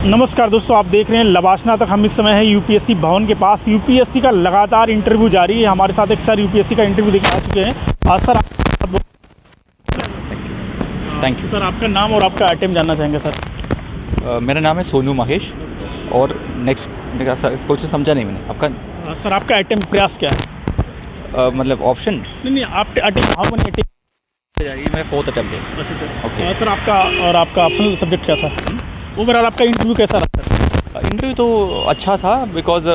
नमस्कार दोस्तों, आप देख रहे हैं लवासना तक। हम इस समय है यूपीएससी भवन के पास। यूपीएससी का लगातार इंटरव्यू जारी है। हमारे साथ एक सर यूपीएससी का इंटरव्यू देके आ चुके हैं। सर थैंक यू सर, आपका नाम और आपका अटेम्प्ट जानना चाहेंगे सर। मेरा नाम है सोनू महेश। और नेक्स्ट क्वेश्चन समझा नहीं मैंने आपका। सर आपका अटेम्प्ट प्रयास क्या है? मतलब ऑप्शन नहीं, आप अटेम्प्ट हाउ मनी अटेम्प्ट? ये मेरा 4th अटेम्प्ट है। अच्छा ओके सर, आपका ऑप्शनल सब्जेक्ट क्या था? ओवरऑल आपका इंटरव्यू कैसा रहा? इंटरव्यू तो अच्छा था because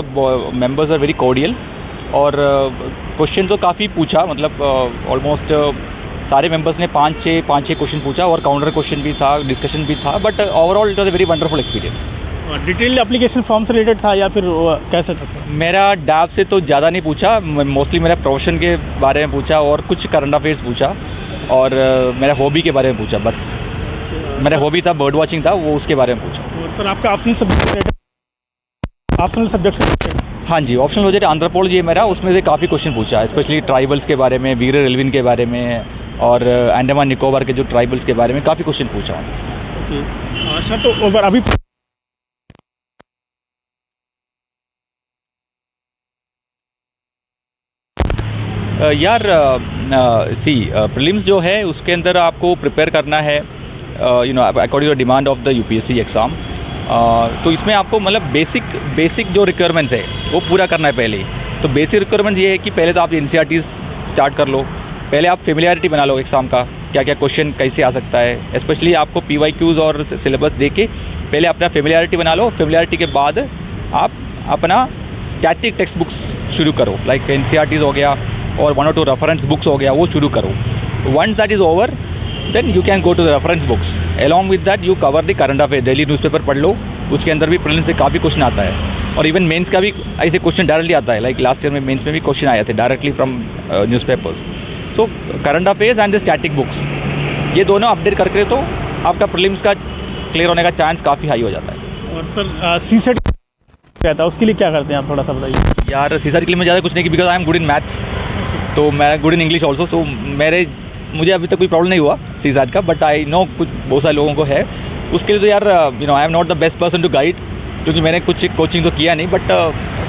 members are very cordial. और क्वेश्चन तो काफ़ी पूछा, मतलब ऑलमोस्ट सारे मेंबर्स ने पाँच छः क्वेश्चन पूछा और काउंटर क्वेश्चन भी था, डिस्कशन भी था। But overall it was a very wonderful experience. Detail application form से रिलेटेड था या फिर कैसे था? मेरा डैब से तो ज़्यादा नहीं पूछा, मोस्टली मेरा प्रोफेशन के बारे में पूछा और कुछ करंट अफेयर्स पूछा और मेरा हॉबी के बारे में पूछा। बस मेरा हॉबी था बर्ड वॉचिंग था, वो उसके बारे में पूछा। और सर आपका ऑप्शनल सब्जेक्ट से? हाँ जी, ऑप्शनल सब्जेक्ट एंथ्रोपोलॉजी है मेरा। उसमें से काफ़ी क्वेश्चन पूछा, स्पेशली ट्राइबल्स के बारे में, वीर एल्विन के बारे में और अंडमान निकोबार के जो ट्राइबल्स के बारे में काफ़ी क्वेश्चन पूछा। अच्छा, तो ओवर अभी यार प्रीलिम्स जो है उसके अंदर आपको प्रिपेयर करना है according to demand of the UPSC exam. तो इसमें आपको मतलब बेसिक जो रिक्वायरमेंट्स है वो पूरा करना है पहले ही। तो बेसिक रिक्वायरमेंट ये है कि पहले तो आप एनसीईआरटीज़ स्टार्ट कर लो। पहले आप फेमिलियरिटी बना लो एग्ज़ाम का, क्या क्या क्वेश्चन कैसे आ सकता है। स्पेशली आपको पीवाईक्यूज़ और सिलेबस दे के पहले अपना फेमिलियरिटी बना लो। फेमिलियरिटी के बाद आप अपना स्टैटिक टेक्स्ट बुक्स शुरू करो, लाइक एनसीईआरटीज़ हो गया और 1 or 2 रेफरेंस बुक्स हो गया, वो शुरू करो। Once that is over then you can go to the reference books. Along with that you cover the current affair, daily newspaper पढ़ लो। उसके अंदर भी प्रीलिम्स से काफ़ी क्वेश्चन आता है और इवन मेंस का भी ऐसे क्वेश्चन डायरेक्टली आता है। लाइक लास्ट ईयर में मेंस में भी क्वेश्चन आए थे directly from newspapers. So current affairs and the static books, ये दोनों अपडेट करके तो आपका प्रीलिम्स का क्लियर होने का चांस काफ़ी हाई हो जाता है। और सर सीसेट रहता है, उसके लिए क्या करते हैं आप, थोड़ा सा बताइए। यार सीसेट के लिए मैं ज़्यादा कुछ नहीं, because I am good in maths, तो मैं गुड इन इंग्लिश ऑल्सो। तो मुझे अभी तक कोई प्रॉब्लम नहीं हुआ सीसेट का, बट आई नो कुछ बहुत सारे लोगों को है। उसके लिए तो यार I am not the best person to guide, क्योंकि मैंने कुछ कोचिंग तो किया नहीं। बट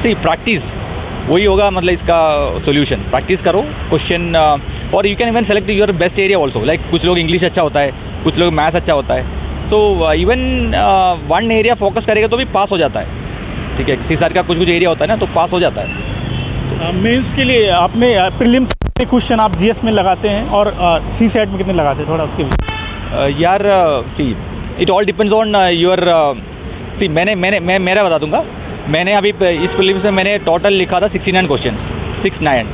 सी प्रैक्टिस वही होगा, मतलब इसका सोल्यूशन। प्रैक्टिस करो क्वेश्चन और you can even select your best area also. Like कुछ लोग इंग्लिश अच्छा होता है, कुछ लोग मैथ्स अच्छा होता है। तो इवन वन एरिया फोकस करेगा तो भी पास हो जाता है। ठीक है, सीसेट का कुछ एरिया होता है ना, तो पास हो जाता है। मेंस के लिए आपने प्रीलिम्स कितने क्वेश्चन आप जीएस में लगाते हैं और सीसेट में कितने लगाते हैं, थोड़ा उसके यार see it all depends on your see. मैं मेरा बता दूंगा। मैंने अभी इस प्रीलिम्स में मैंने टोटल लिखा था 69 क्वेश्चन, 69,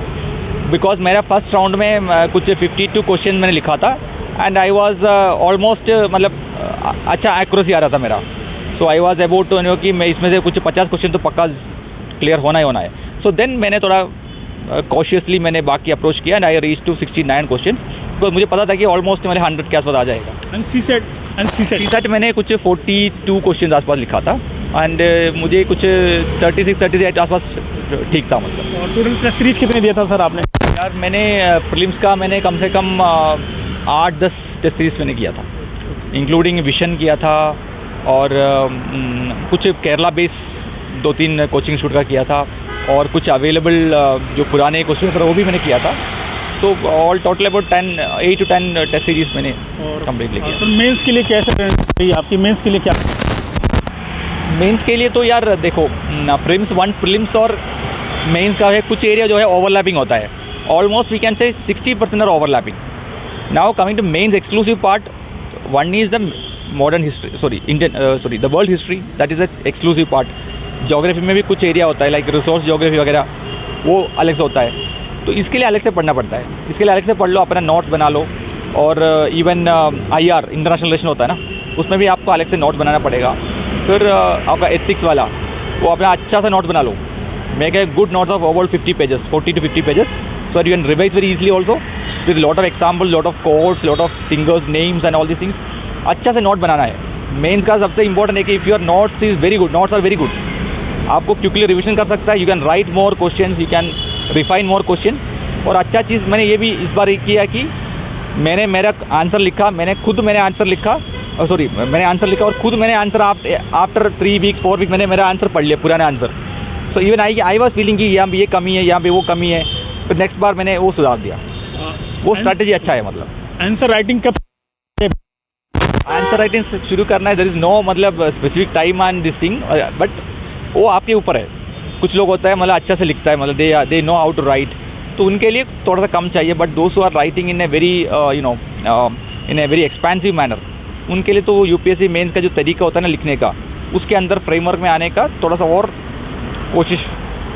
बिकॉज मेरा फर्स्ट राउंड में कुछ 52 क्वेश्चन मैंने लिखा था एंड आई वाज ऑलमोस्ट मतलब अच्छा एक्यूरेसी आ रहा था मेरा। So I was about to know कि मैं इसमें से कुछ 50 क्वेश्चन तो पक्का क्लियर होना ही होना है। सो देन मैंने थोड़ा कॉशियसली मैंने बाकी अप्रोच किया and I reach to 69 question, because मुझे पता था कि ऑलमोस्ट मेरे 100 के आसपास आ जाएगा। सीसेट मैंने कुछ 42 क्वेश्चन आसपास लिखा था एंड मुझे कुछ 36 आसपास ठीक था मतलब। और टोटल टेस्ट सीरीज कितने दिया था सर आपने? यार मैंने प्रीलिम्स का मैंने कम से कम 8-10 टेस्ट सीरीज मैंने किया था, इंक्लूडिंग विशन किया था और कुछ केरला बेस 2-3 कोचिंग इंस्टीट्यूट का किया था और कुछ अवेलेबल जो पुराने क्वेश्चन पेपर वो भी मैंने किया था। तो all total about 8 to 10 test series मैंने कम्प्लीटली किया। सर मेंस के लिए कैसे रही आपकी? मेंस के लिए क्या? मेंस के लिए तो यार देखो, प्रीलिम्स और मेंस का है कुछ एरिया जो है ओवरलैपिंग होता है। Almost we can say 60% are overlapping. Now coming to mains exclusive part, one is the modern history the world history, that is the exclusive part. Geography में भी कुछ एरिया होता है, लाइक रिसोर्स ज्योग्राफी वगैरह, वो अलग से होता है। तो इसके लिए अलग से पढ़ना पड़ता है। इसके लिए अलग से पढ़ लो, अपना नोट बना लो। और इवन IR इंटरनेशनल रिलेशन होता है ना, उसमें भी आपको अलग से नोट बनाना पड़ेगा। फिर आपका एथिक्स वाला, वो अपना अच्छा सा नोट बना लो। Make a good note of about 50 pages, 40 to 50 pages, so you can revise very easily also with lot of example, lot of codes, lot of fingers, names and all this things. अच्छा से note बनाना है। Mains का सबसे important है कि if your notes is very good, notes are very good, आपको quickly revision कर सकता है। You can write more questions, you can refine more questions. और अच्छा चीज़ मैंने ये भी इस बार किया कि मैंने मेरा आंसर लिखा, मैंने आंसर लिखा सॉरी मैंने आंसर लिखा और खुद मैंने आंसर आफ्टर 3 वीक्स 4 वीक मैंने मेरा आंसर पढ़ लिया पुराना answer. So even I was feeling कि यहाँ पे ये कमी है, यहाँ पे वो कमी है, फिर नेक्स्ट बार मैंने वो सुधार दिया. वो स्ट्रैटेजी अच्छा है. मतलब आंसर राइटिंग कब आंसर राइटिंग शुरू करना है, देयर इज़ नो मतलब specific time and this thing, but वो आपके ऊपर है. कुछ लोग होता है मतलब अच्छा से लिखता है, मतलब they know how to write, तो उनके लिए थोड़ा सा कम चाहिए. बट दोस्त who are writing in a very in a very expensive manner, उनके लिए तो यूपीएससी मेंस का जो तरीका होता है ना लिखने का, उसके अंदर फ्रेमवर्क में आने का थोड़ा सा और कोशिश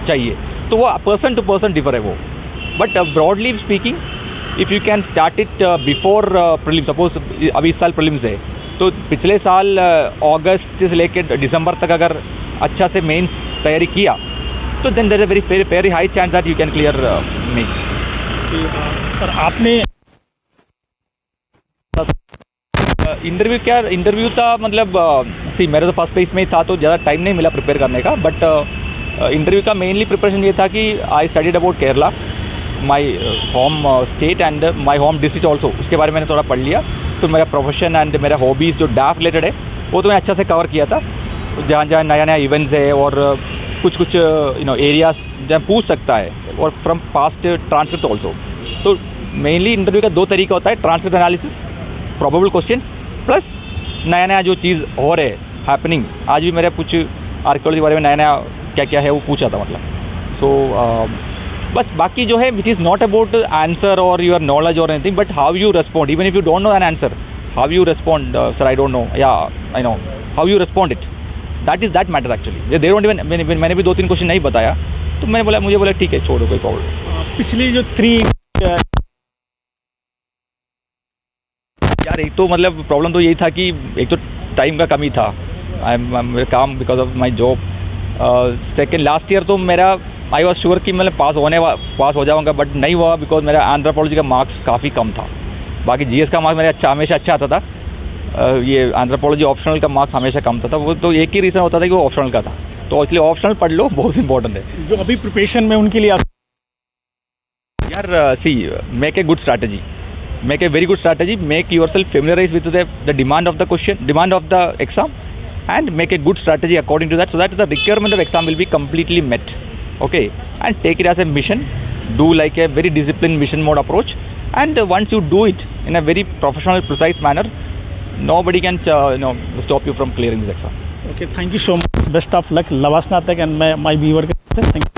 चाहिए. तो वो पर्सन टू पर्सन डिफर है वो. But broadly speaking if you can start it before prelims, suppose अभी इस साल प्रीलिम्स है तो पिछले साल अगस्त से लेकर दिसंबर तक अगर अच्छा से मेंस तैयारी किया तो then there is a very high chance that you can clear mains. Sir आपने इंटरव्यू था मतलब सी मेरा तो फर्स्ट फेज में ही था तो ज़्यादा टाइम नहीं मिला प्रिपेयर करने का. बट इंटरव्यू का मेनली प्रिपरेशन ये था कि I studied about Kerala, my home state and my home district also. उसके बारे में मैंने थोड़ा पढ़ लिया. फिर मेरा प्रोफेशन एंड मेरा हॉबीज़ जो डाफ रिलेटेड है वो तो मैं अच्छा से कवर किया था. जहाँ जहाँ नया नया इवेंट्स है और कुछ एरियाज जहाँ पूछ सकता है, और फ्रॉम पास्ट ट्रांसक्रिप्ट ऑल्सो. तो मेनली इंटरव्यू का 2 तरीका होता है, transcript analysis, probable questions, plus नया नया जो चीज़ हो रहा है हैपनिंग. आज भी मेरा कुछ आर्कियोलॉजी के बारे में नया नया क्या क्या है वो पूछा था मतलब. सो बस बाकी जो है it is not about answer और योर नॉलेज और anything, but how you respond. Even if you don't know an answer, how you respond, sir I don't know, या I know, how you respond it, that matter actually. They don't even, मैंने भी 2-3 question नहीं बताया तो मुझे बोला ठीक है छोड़ो कोई प्रॉब्लम. पिछली जो 3 यार एक तो मतलब प्रॉब्लम तो यही था कि एक तो टाइम का कमी था, मेरा काम because of my job. Second last year तो मेरा आई वॉज श्योर कि मैं पास हो जाऊंगा, बट नहीं हुआ बिकॉज मेरा एंथ्रोपोलॉजी का मार्क्स काफ़ी कम था. बाकी जीएस का मार्क्स मेरा हमेशा अच्छा आता था. ये एंथ्रोपोलॉजी ऑप्शनल का मार्क्स हमेशा कम था. वो तो एक ही रीज़न होता था कि वो ऑप्शनल का था. तो एक्चुअली ऑप्शनल पढ़ लो, बहुत इंपॉर्टेंट है. जो अभी प्रिपरेशन में उनके लिए यार see make a good strategy, make a very good strategy, make yourself familiarize with the demand of the question, demand of the exam, and make a good strategy according to that, so that the requirement of exam will be completely met. Okay, and take it as a mission, do like a very disciplined mission mode approach, and once you do it in a very professional, precise manner, nobody can stop you from clearing this exam. Okay, thank you so much. Best of luck, Lavasna Tech and my viewer. Thank you.